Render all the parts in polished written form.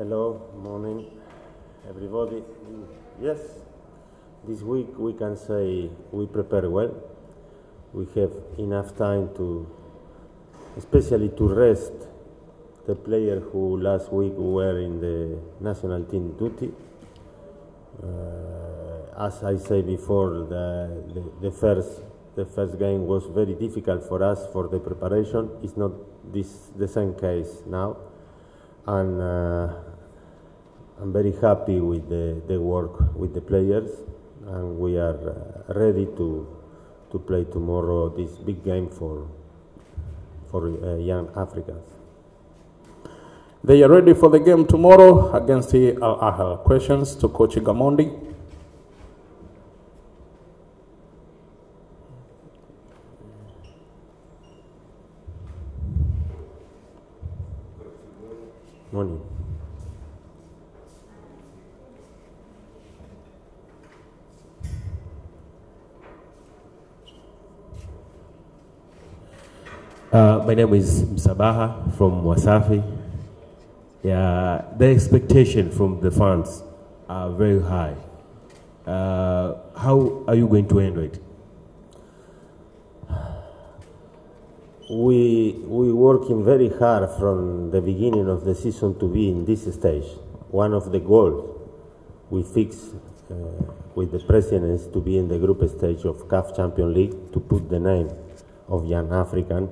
Hello, morning, everybody. Yes, this week we can say we prepare well. We have enough time to, especially to rest the players who last week were in the national team duty. As I said before, the first game was very difficult for us for the preparation. It's not the same case now, and I'm very happy with the work with the players, and we are ready to play tomorrow this big game for young Africans. They are ready for the game tomorrow against the Ahly. Questions to Coach Gamondi. Morning. My name is Msabaha from Wasafi. Yeah, the expectation from the fans are very high. How are you going to handle it? We working very hard from the beginning of the season to be in this stage. One of the goals we fixed with the president is to be in the group stage of CAF Champions League, to put the name of young African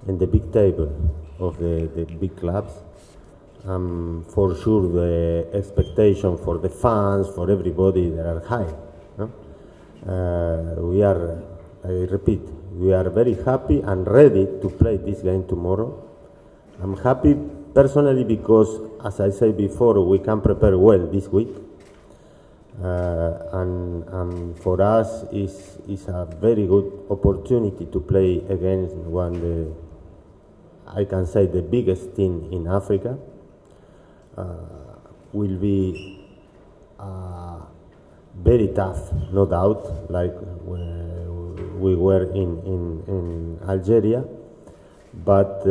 in the big table of the big clubs. For sure the expectation for the fans, for everybody, they are high. No? We are, I repeat, we are very happy and ready to play this game tomorrow. I'm happy personally because, as I said before, we can prepare well this week. And for us is a very good opportunity to play against I can say the biggest team in Africa. Will be very tough, no doubt, like we were in Algeria, but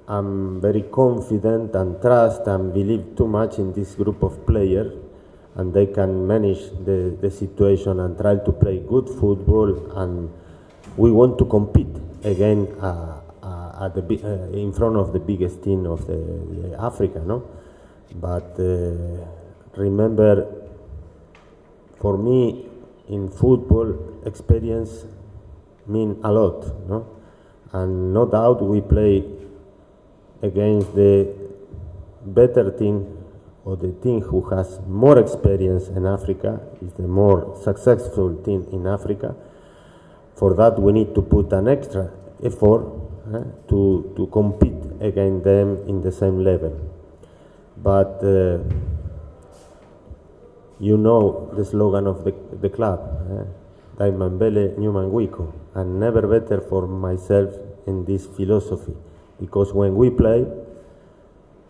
I'm very confident and trust and believe too much in this group of players, and they can manage the situation and try to play good football, and we want to compete again in front of the biggest team of the Africa, no? But remember, for me, in football, experience means a lot, no? And no doubt we play against the better team, or the team who has more experience in Africa, is the more successful team in Africa. For that, we need to put an extra effort to compete against them in the same level. But you know the slogan of the club, Daima, Mbele, Nyuma, Mwiko, and never better for myself in this philosophy, because when we play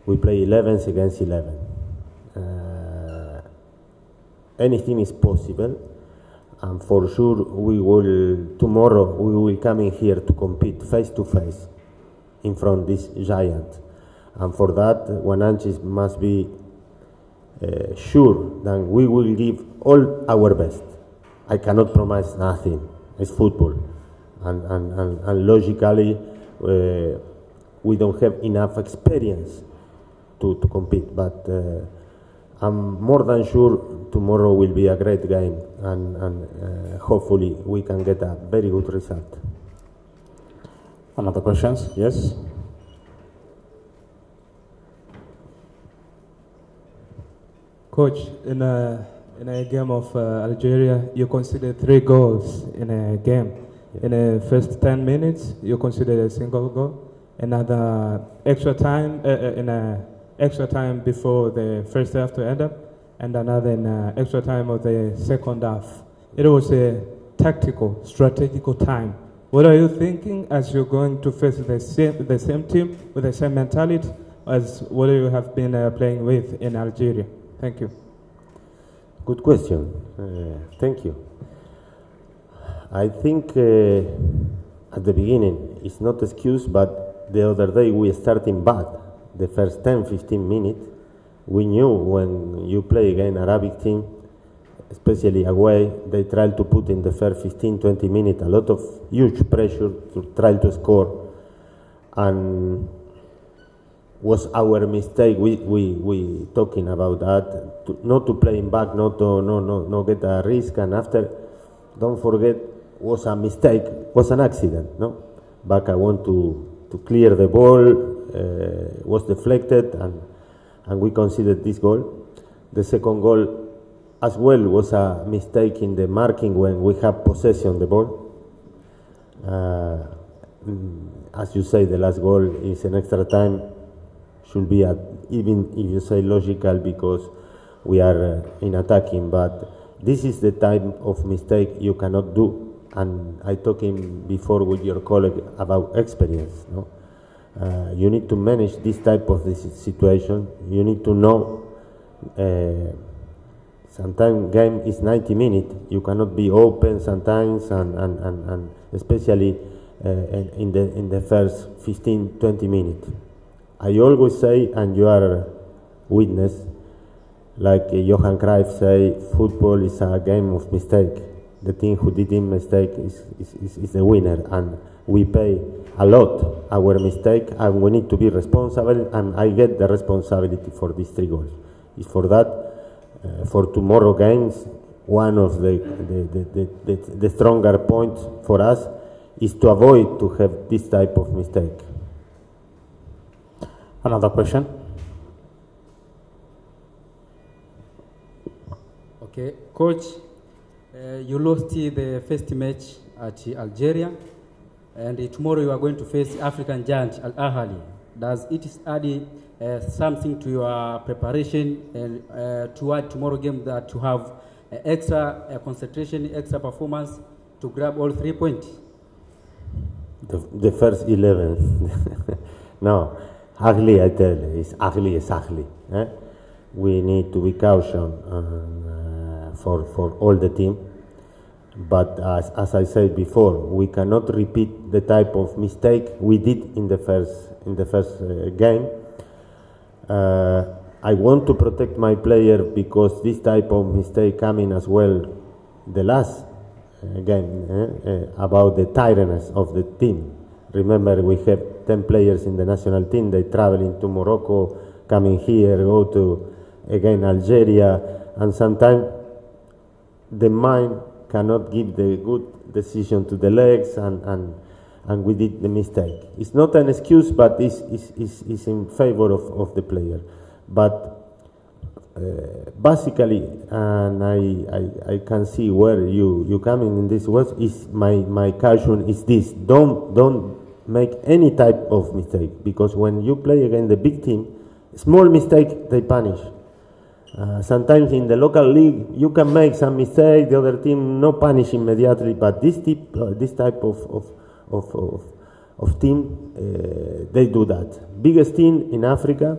11 against 11. Anything is possible, and for sure tomorrow we will come in here to compete face to face in front of this giant. And for that, Wananchi must be sure that we will give all our best. I cannot promise nothing. It's football, and logically we don't have enough experience to compete. But I'm more than sure tomorrow will be a great game, and hopefully we can get a very good result. Another questions? Yes. Coach, in a game of Algeria, you considered 3 goals in a game. Yeah. In the first 10 minutes, you considered a single goal. Another extra time in a extra time before the first half to end up, and another in extra time of the second half. It was a tactical, strategical time. What are you thinking as you're going to face the same team with the same mentality as what you have been playing with in Algeria? Thank you. Good question. Thank you. I think at the beginning it's not excuse, but the other day we starting bad. the first 10-15 minutes. We knew when you play against Arabic team, especially away, they try to put in the first 15-20 minutes a lot of huge pressure to try to score, and was our mistake. We talking about that, not to play back, not get a risk, and after, don't forget, was a mistake, was an accident, no? Baka want to clear the ball, was deflected, and we considered this goal. The second goal as well was a mistake in the marking when we have possession of the ball. As you say, the last goal is an extra time, should be even if you say logical, because we are in attacking, but this is the type of mistake you cannot do. And I talking before with your colleague about experience, no? You need to manage this type of situation. You need to know, sometimes game is 90 minutes. You cannot be open sometimes, and especially in the first 15-20 minutes. I always say, and you are witness, like Johan Cruyff say, football is a game of mistake. The team who did a mistake is the winner, and we pay a lot our mistake, and we need to be responsible, and I get the responsibility for these 3 goals. It's for that, for tomorrow games, one of the stronger points for us is to avoid to have this type of mistake. Another question? Okay, Coach, you lost the first match at Algeria, and tomorrow you are going to face African giant Ahly. Does it add something to your preparation and toward tomorrow game that to have extra concentration, extra performance to grab all 3 points? The first 11. No, Ahly, I tell you, is Ahly. Eh? We need to be cautious for all the team. But as I said before, we cannot repeat the type of mistake we did in the first game. I want to protect my player, because this type of mistake coming as well the last game about the tiredness of the team. Remember, we have 10 players in the national team. They traveling to Morocco, coming here, go to again Algeria, and sometimes the mind cannot give the good decision to the legs, and we did the mistake. It's not an excuse, but it's in favor of the player. But basically, and I can see where you coming in this words, is my caution is this: don't make any type of mistake, because when you play against the big team, small mistake they punish. Sometimes in the local league you can make some mistake, the other team no punish immediately, but this type of team, they do that. Biggest team in Africa,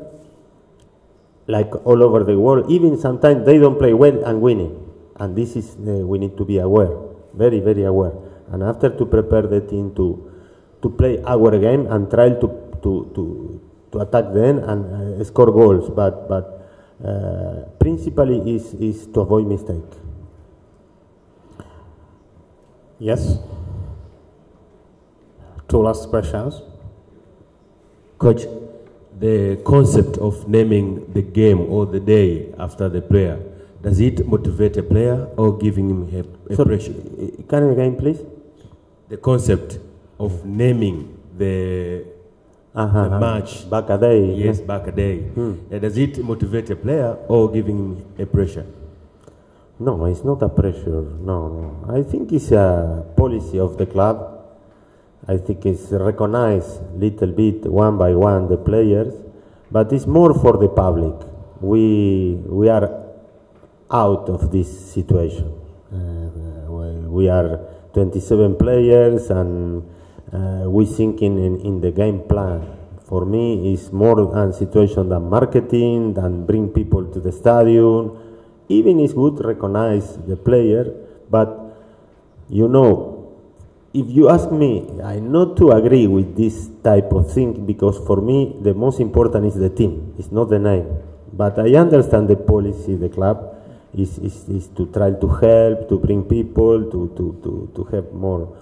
like all over the world, even sometimes they don't play well and winning, and this is we need to be aware, very very aware, and after to prepare the team to play our game and try to attack them and score goals, but principally is to avoid mistake. Yes. 2 last questions. Coach, the concept of naming the game or the day after the player, does it motivate a player or giving him a pressure? Can you again, please? The concept of naming the match. Back a day. Yes, back a day. Does it motivate a player or giving him a pressure? No, it's not a pressure. No. I think it's a policy of the club. I think it's recognized little bit one by one the players, but it's more for the public. We are out of this situation. We are 27 players, and we thinking in the game plan. For me, it's more a situation than marketing, than bring people to the stadium. Even it's good recognize the player, but you know, if you ask me, I not to agree with this type of thing, because for me the most important is the team, it's not the name. But I understand the policy, the club is to try to help, to bring people, to have more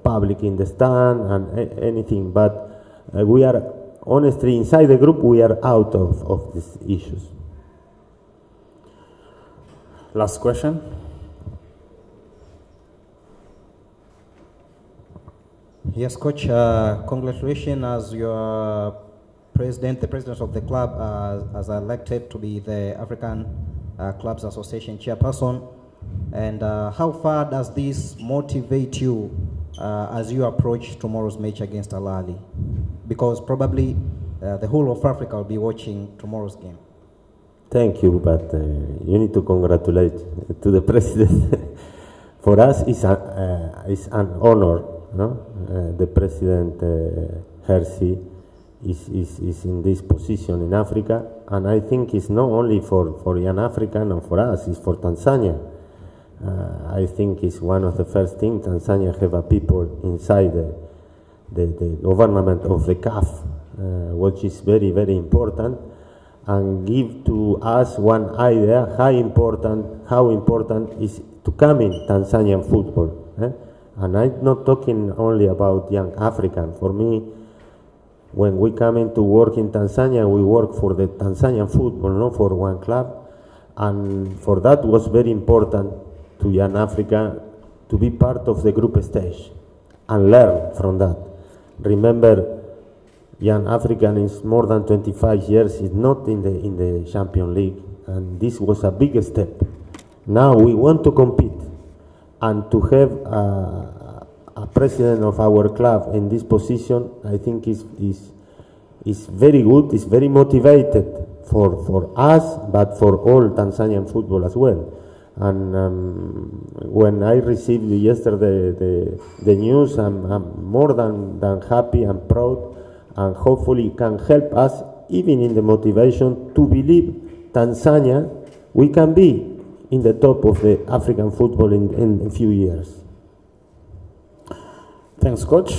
public in the stand and anything. But we are honestly inside the group, we are out of these issues. Last question. Yes, Coach, congratulations as your president, the president of the club, as elected to be the African Clubs Association chairperson. And how far does this motivate you as you approach tomorrow's match against Ahly? Because probably the whole of Africa will be watching tomorrow's game. Thank you, but you need to congratulate to the president. For us, it's an honor. No? The president Hersi is in this position in Africa, and I think it's not only for young African and for us, it's for Tanzania. I think it's one of the first things Tanzania have a people inside the government of the CAF, which is very, very important, and give to us one idea how important is to come in Tanzanian football. And I'm not talking only about young African. For me, when we come into work in Tanzania, we work for the Tanzanian football, not for one club. And for that was very important to young Africa to be part of the group stage and learn from that. Remember, young African is more than 25 years, is not in the Champions League, and this was a big step. Now we want to compete. And to have a president of our club in this position, I think is very good. It's very motivated for us, but for all Tanzanian football as well. And when I received yesterday the news, I'm more than happy and proud, and hopefully can help us even in the motivation to believe Tanzania we can be in the top of the African football in a few years. Thanks, Coach.